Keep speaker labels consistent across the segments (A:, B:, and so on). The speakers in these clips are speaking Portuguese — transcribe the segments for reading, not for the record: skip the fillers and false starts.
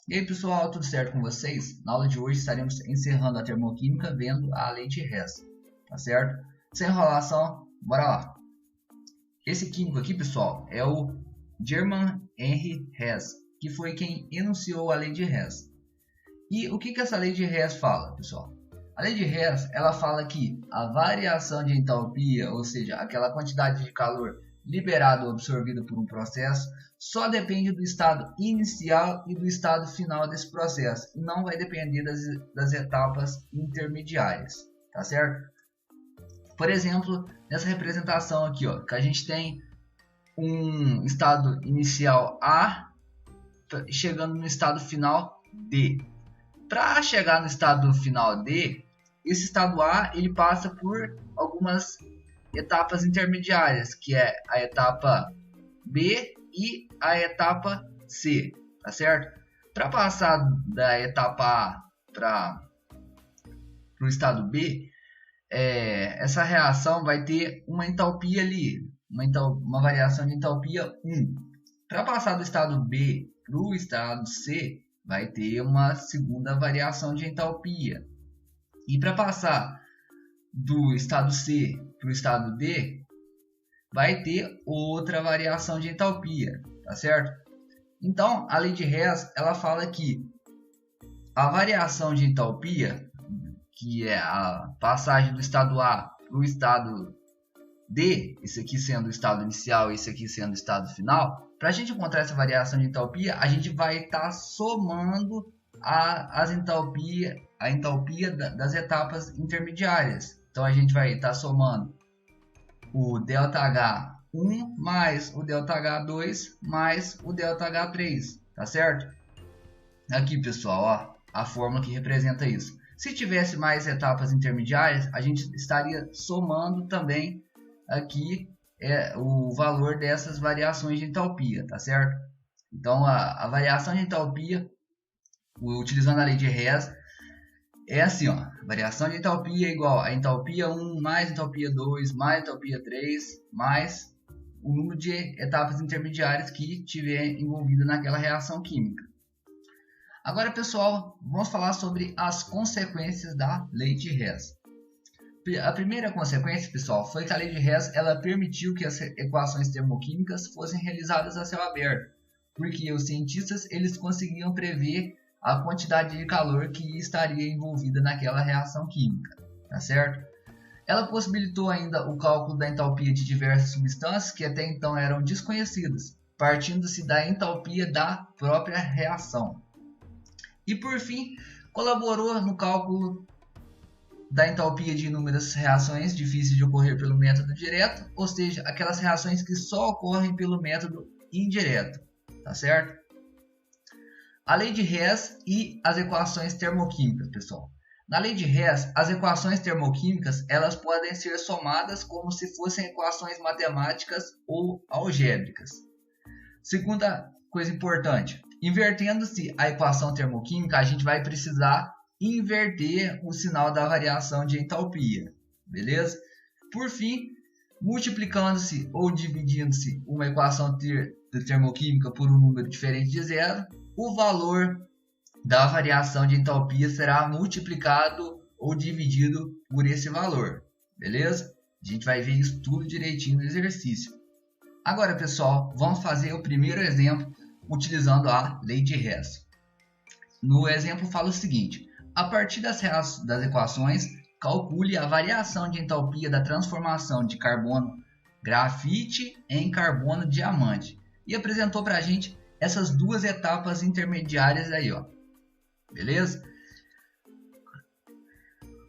A: E aí pessoal, tudo certo com vocês? Na aula de hoje estaremos encerrando a termoquímica vendo a lei de Hess, tá certo? Sem enrolação, bora lá! Esse químico aqui pessoal é o German Henry Hess, que foi quem enunciou a lei de Hess. E o que essa lei de Hess fala, pessoal? A lei de Hess, ela fala que a variação de entalpia, ou seja, aquela quantidade de calor liberado ou absorvido por um processo, só depende do estado inicial e do estado final desse processo, e não vai depender das etapas intermediárias, tá certo? Por exemplo, nessa representação aqui, ó, que a gente tem um estado inicial A chegando no estado final D. Para chegar no estado final D, esse estado A ele passa por algumas etapas intermediárias, que é a etapa B e a etapa C, tá certo? Para passar da etapa A para o estado B, essa reação vai ter uma entalpia ali, uma variação de entalpia 1. Para passar do estado B para o estado C, vai ter uma segunda variação de entalpia. E para passar do estado C para o estado D, vai ter outra variação de entalpia, tá certo? Então, a lei de Hess, ela fala que a variação de entalpia, que é a passagem do estado A para o estado D, esse aqui sendo o estado inicial e esse aqui sendo o estado final, para a gente encontrar essa variação de entalpia, a gente vai estar somando a entalpia das etapas intermediárias. Então, a gente vai estar somando o ΔH1 mais o ΔH2 mais o ΔH3, tá certo? Aqui, pessoal, ó, a fórmula que representa isso. Se tivesse mais etapas intermediárias, a gente estaria somando também aqui o valor dessas variações de entalpia, tá certo? Então, a variação de entalpia, utilizando a lei de Hess, é assim, ó, variação de entalpia é igual a entalpia 1 mais entalpia 2 mais entalpia 3 mais o número de etapas intermediárias que tiver envolvido naquela reação química. Agora, pessoal, vamos falar sobre as consequências da lei de Hess. A primeira consequência, pessoal, foi que a lei de Hess ela permitiu que as equações termoquímicas fossem realizadas a céu aberto, porque os cientistas eles conseguiam prever a quantidade de calor que estaria envolvida naquela reação química, tá certo? Ela possibilitou ainda o cálculo da entalpia de diversas substâncias que até então eram desconhecidas, partindo-se da entalpia da própria reação. E por fim, colaborou no cálculo da entalpia de inúmeras reações difíceis de ocorrer pelo método direto, ou seja, aquelas reações que só ocorrem pelo método indireto, tá certo? A lei de Hess e as equações termoquímicas, pessoal. Na lei de Hess, as equações termoquímicas elas podem ser somadas como se fossem equações matemáticas ou algébricas. Segunda coisa importante, invertendo-se a equação termoquímica, a gente vai precisar inverter o sinal da variação de entalpia, beleza? Por fim, multiplicando-se ou dividindo-se uma equação termoquímica por um número diferente de zero, o valor da variação de entalpia será multiplicado ou dividido por esse valor, beleza? A gente vai ver isso tudo direitinho no exercício. Agora, pessoal, vamos fazer o primeiro exemplo utilizando a lei de Hess. No exemplo fala o seguinte: a partir das equações, calcule a variação de entalpia da transformação de carbono grafite em carbono diamante. E apresentou para a gente essas duas etapas intermediárias aí, ó. Beleza?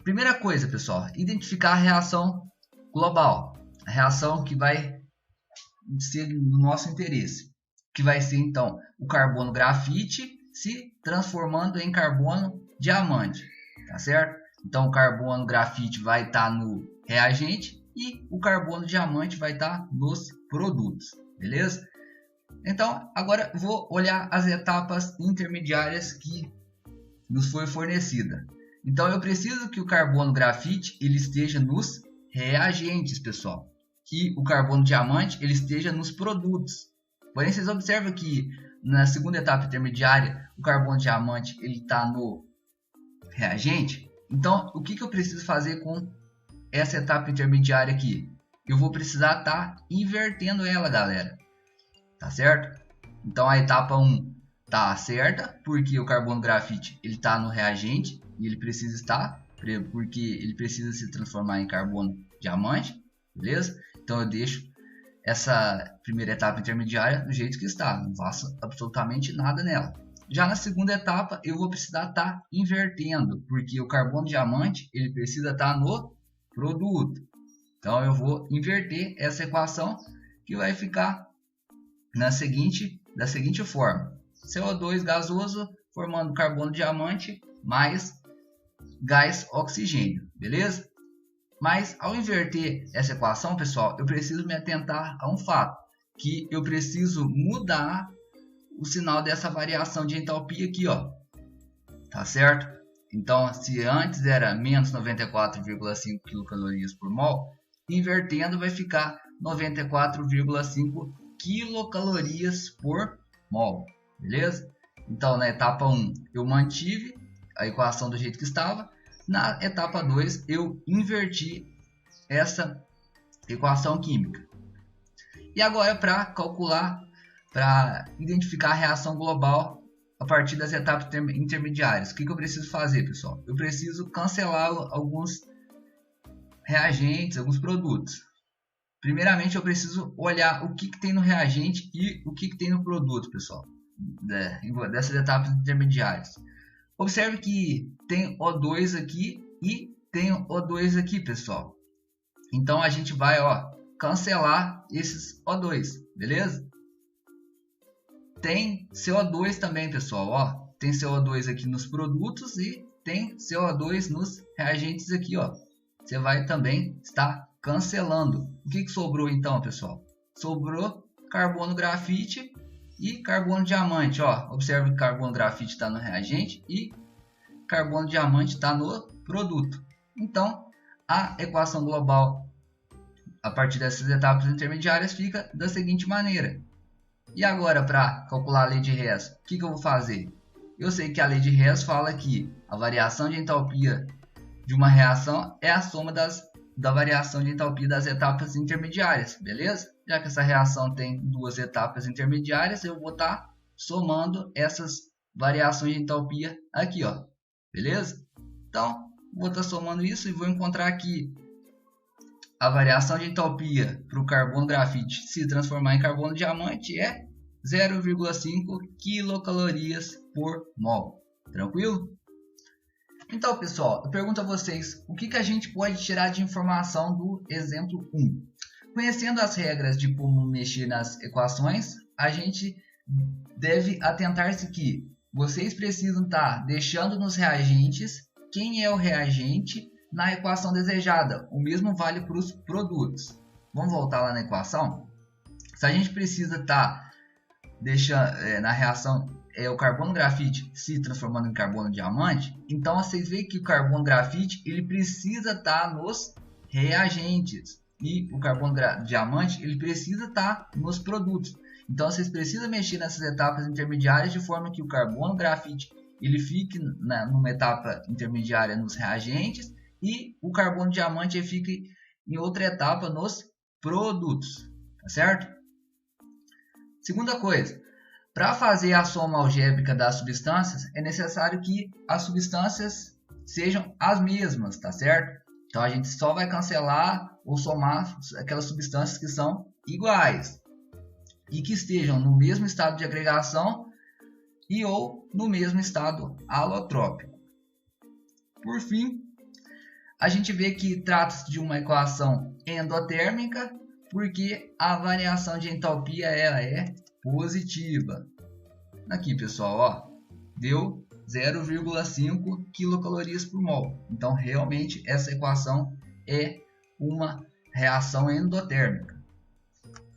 A: Primeira coisa, pessoal, identificar a reação global, a reação que vai ser do nosso interesse, que vai ser então o carbono grafite se transformando em carbono diamante, tá certo? Então o carbono grafite vai estar no reagente e o carbono diamante vai estar nos produtos, beleza? Então, agora vou olhar as etapas intermediárias que nos foi fornecida. Então, eu preciso que o carbono grafite ele esteja nos reagentes, pessoal. Que o carbono diamante ele esteja nos produtos. Porém, vocês observam que na segunda etapa intermediária, o carbono diamante ele está no reagente. Então, o que eu preciso fazer com essa etapa intermediária aqui? Eu vou precisar estar invertendo ela, galera. Tá certo? Então, a etapa 1 tá certa, porque o carbono grafite ele está no reagente e ele precisa estar, porque ele precisa se transformar em carbono diamante, beleza? Então, eu deixo essa primeira etapa intermediária do jeito que está, não faço absolutamente nada nela. Já na segunda etapa eu vou precisar estar invertendo, porque o carbono diamante ele precisa estar no produto. Então eu vou inverter essa equação, que vai ficar da seguinte forma: CO2 gasoso formando carbono diamante mais gás oxigênio, beleza? Mas ao inverter essa equação, pessoal, eu preciso me atentar a um fato, que eu preciso mudar o sinal dessa variação de entalpia aqui, ó. Tá certo? Então, se antes era menos 94,5 quilocalorias por mol, invertendo vai ficar 94,5 quilocalorias por mol, beleza? Então, na etapa 1 eu mantive a equação do jeito que estava. Na etapa 2 eu inverti essa equação química. E agora, para calcular, para identificar a reação global a partir das etapas intermediárias, o que eu preciso fazer, pessoal? Eu preciso cancelar alguns reagentes, alguns produtos. Primeiramente, eu preciso olhar o que tem no reagente e o que tem no produto, pessoal, dessas etapas intermediárias. Observe que tem O2 aqui e tem O2 aqui, pessoal. Então, a gente vai cancelar esses O2, beleza? Tem CO2 também, pessoal. Tem CO2 aqui nos produtos e tem CO2 nos reagentes aqui, ó. Você vai também estar cancelando. O que sobrou então, pessoal? Sobrou carbono grafite e carbono diamante, ó. Observe que carbono grafite está no reagente e carbono diamante está no produto. Então, a equação global a partir dessas etapas intermediárias fica da seguinte maneira. E agora, para calcular a lei de Hess, o que eu vou fazer? Eu sei que a lei de Hess fala que a variação de entalpia de uma reação é a soma da variação de entalpia das etapas intermediárias, beleza? Já que essa reação tem duas etapas intermediárias, eu vou estar somando essas variações de entalpia aqui, ó, beleza? Então, vou estar somando isso e vou encontrar aqui a variação de entalpia para o carbono grafite se transformar em carbono diamante é 0,5 quilocalorias por mol. Tranquilo? Então, pessoal, eu pergunto a vocês, o que a gente pode tirar de informação do exemplo 1? Conhecendo as regras de como mexer nas equações, a gente deve atentar-se que vocês precisam estar deixando nos reagentes quem é o reagente na equação desejada. O mesmo vale para os produtos. Vamos voltar lá na equação? Se a gente precisa estar deixando na reação o carbono grafite se transformando em carbono diamante, então vocês veem que o carbono grafite ele precisa estar nos reagentes e o carbono diamante ele precisa estar nos produtos. Então vocês precisam mexer nessas etapas intermediárias de forma que o carbono grafite ele fique numa etapa intermediária nos reagentes e o carbono diamante fique em outra etapa nos produtos, tá certo? Segunda coisa, para fazer a soma algébrica das substâncias, é necessário que as substâncias sejam as mesmas, tá certo? Então a gente só vai cancelar ou somar aquelas substâncias que são iguais e que estejam no mesmo estado de agregação e ou no mesmo estado alotrópico. Por fim, a gente vê que trata-se de uma equação endotérmica, porque a variação de entalpia ela é positiva. Aqui, pessoal, deu 0,5 quilocalorias por mol. Então, realmente, essa equação é uma reação endotérmica.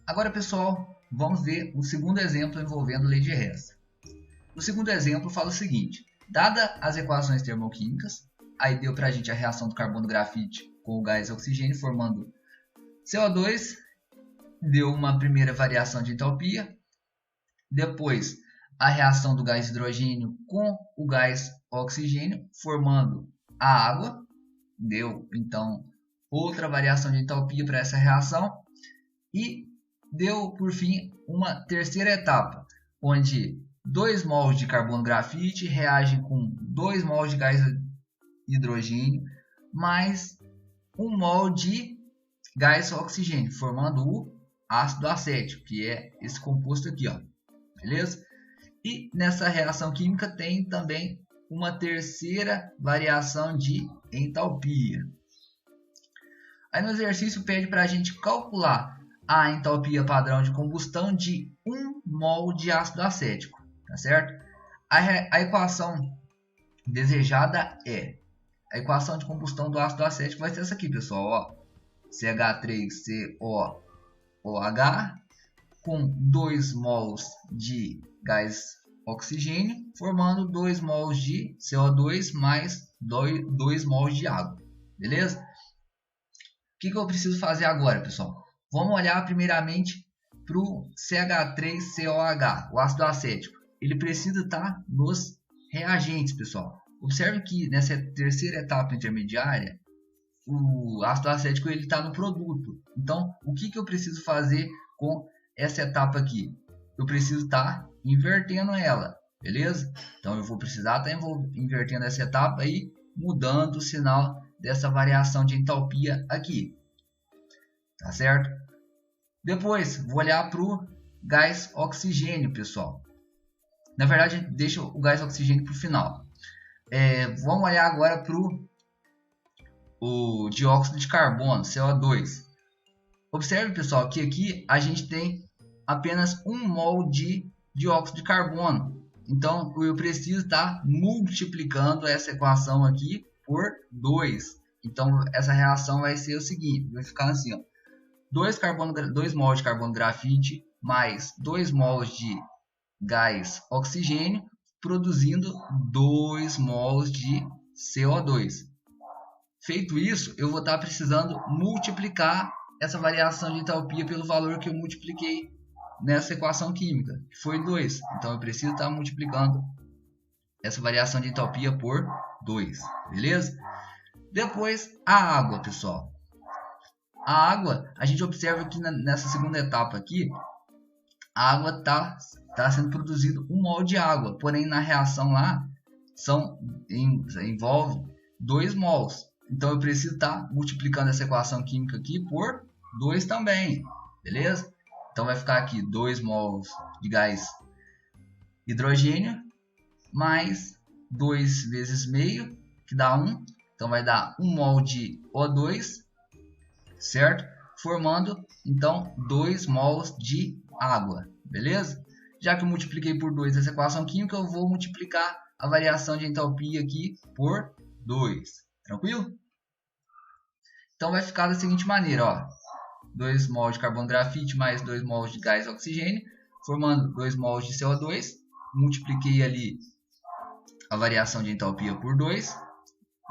A: Agora, pessoal, vamos ver o segundo exemplo envolvendo lei de Hess. O segundo exemplo fala o seguinte: dada as equações termoquímicas, aí deu para a gente a reação do carbono grafite com o gás oxigênio formando CO2, deu uma primeira variação de entalpia, depois a reação do gás hidrogênio com o gás oxigênio, formando a água. Deu, então, outra variação de entalpia para essa reação. E deu, por fim, uma terceira etapa, onde 2 mols de carbono grafite reagem com 2 mols de gás hidrogênio mais 1 mol de gás oxigênio, formando o ácido acético, que é esse composto aqui, ó. Beleza? E nessa reação química tem também uma terceira variação de entalpia. Aí no exercício pede para a gente calcular a entalpia padrão de combustão de 1 mol de ácido acético, tá certo? A equação desejada é a equação de combustão do ácido acético vai ser essa aqui, pessoal, ó. CH3COOH com 2 mols de gás oxigênio, formando 2 mols de CO2 mais 2 mols de água. Beleza? O que eu preciso fazer agora, pessoal? Vamos olhar primeiramente para o CH3COH, o ácido acético. Ele precisa estar nos reagentes, pessoal. Observe que nessa terceira etapa intermediária, o ácido acético está no produto. Então, o que eu preciso fazer com essa etapa aqui? Eu preciso estar invertendo ela, beleza? Então, eu vou precisar estar invertendo essa etapa e mudando o sinal dessa variação de entalpia aqui. Tá certo? Depois, vou olhar para o gás oxigênio, pessoal. Na verdade, deixa o gás oxigênio para o final. Vamos olhar agora para o dióxido de carbono, CO2. Observe, pessoal, que aqui a gente tem apenas 1 mol de dióxido de carbono. Então, eu preciso estar multiplicando essa equação aqui por 2. Então, essa reação vai ser o seguinte, vai ficar assim, ó. 2 mols de carbono grafite mais 2 mols de gás oxigênio, produzindo 2 mols de CO2. Feito isso, eu vou estar precisando multiplicar essa variação de entalpia pelo valor que eu multipliquei nessa equação química, que foi 2. Então, eu preciso estar multiplicando essa variação de entalpia por 2. Beleza? Depois, a água, pessoal. A água, a gente observa que nessa segunda etapa aqui, a água está sendo produzido 1 mol de água, porém na reação lá envolve 2 mols. Então eu preciso estar multiplicando essa equação química aqui por 2 também, beleza? Então vai ficar aqui 2 mols de gás hidrogênio mais 2 vezes meio, que dá 1. Então vai dar 1 mol de O2, certo? Formando então 2 mols de água, beleza? Já que eu multipliquei por 2 essa equação química, eu vou multiplicar a variação de entalpia aqui por 2, tranquilo? Então vai ficar da seguinte maneira, ó. 2 mols de carbono grafite mais 2 mols de gás oxigênio, formando 2 mols de CO2. Multipliquei ali a variação de entalpia por 2.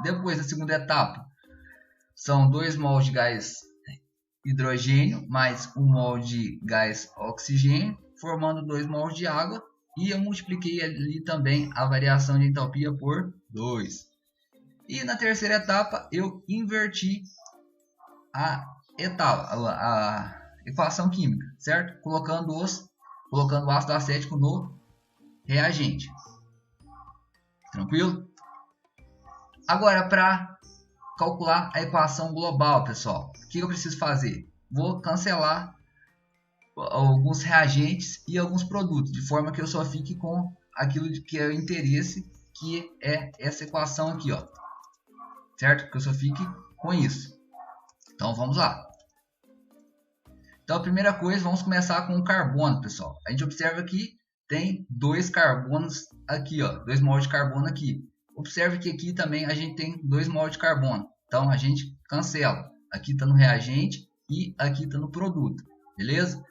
A: Depois, na segunda etapa, são 2 mols de gás hidrogênio mais 1 mol de gás oxigênio, formando 2 mols de água. E eu multipliquei ali também a variação de entalpia por 2. E na terceira etapa, eu inverti a equação química, certo? Colocando o ácido acético no reagente. Tranquilo? Agora, para calcular a equação global, pessoal, o que eu preciso fazer? Vou cancelar alguns reagentes e alguns produtos, de forma que eu só fique com aquilo que é o interesse, que é essa equação aqui, ó. Certo? Que eu só fique com isso. Então, vamos lá. Então, a primeira coisa, vamos começar com o carbono, pessoal. A gente observa que tem 2 carbonos aqui, ó. 2 mols de carbono aqui. Observe que aqui também a gente tem 2 mols de carbono. Então, a gente cancela. Aqui está no reagente e aqui está no produto. Beleza?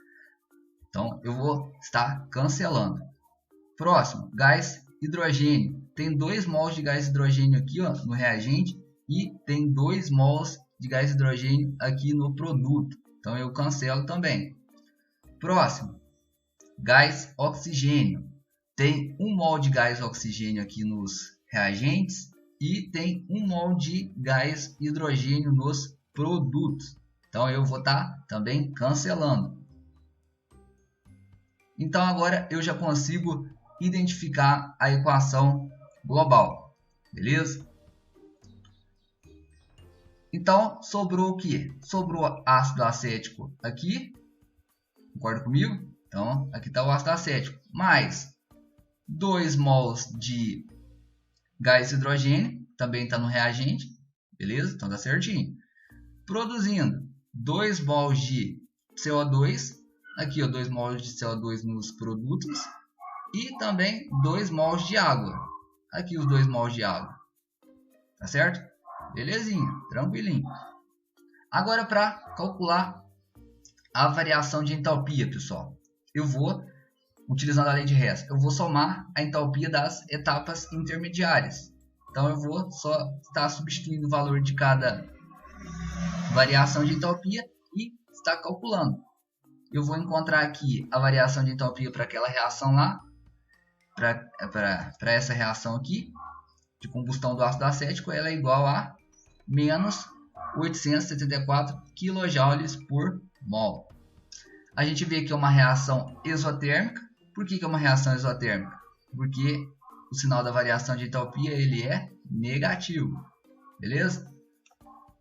A: Então, eu vou estar cancelando. Próximo, gás hidrogênio. Tem 2 mols de gás hidrogênio aqui, ó, no reagente. E tem 2 mols de gás hidrogênio aqui no produto. Então, eu cancelo também. Próximo, gás oxigênio. tem 1 mol de gás oxigênio aqui nos reagentes e tem 1 mol de gás hidrogênio nos produtos. Então eu vou estar também cancelando. Então agora eu já consigo identificar a equação global, beleza? Então sobrou o que? Sobrou ácido acético aqui, concorda comigo? Então aqui está o ácido acético, mais 2 mols de gás hidrogênio, também está no reagente, beleza? Então tá certinho. Produzindo 2 mols de CO2, aqui ó, 2 mols de CO2 nos produtos e também 2 mols de água, aqui os 2 mols de água, tá certo? Belezinha, tranquilinho. Agora para calcular a variação de entalpia, pessoal, eu vou, utilizando a lei de Hess, eu vou somar a entalpia das etapas intermediárias. Então eu vou só estar substituindo o valor de cada variação de entalpia e estar calculando. Eu vou encontrar aqui a variação de entalpia para aquela reação lá, para essa reação aqui, de combustão do ácido acético, ela é igual a menos 874 kJ por mol. A gente vê que é uma reação exotérmica. Por que é uma reação exotérmica? Porque o sinal da variação de entalpia ele é negativo. Beleza?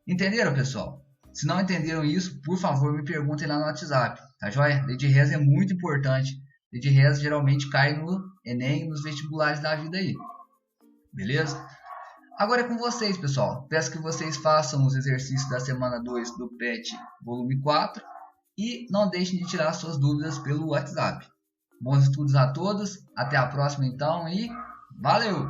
A: Entenderam, pessoal? Se não entenderam isso, por favor, me perguntem lá no WhatsApp. Tá joia? Lei de Hess é muito importante. Lei de Hess geralmente cai no Enem e nos vestibulares da vida aí. Beleza? Agora é com vocês, pessoal. Peço que vocês façam os exercícios da semana 2 do PET volume 4 e não deixem de tirar suas dúvidas pelo WhatsApp. Bons estudos a todos, até a próxima então e valeu!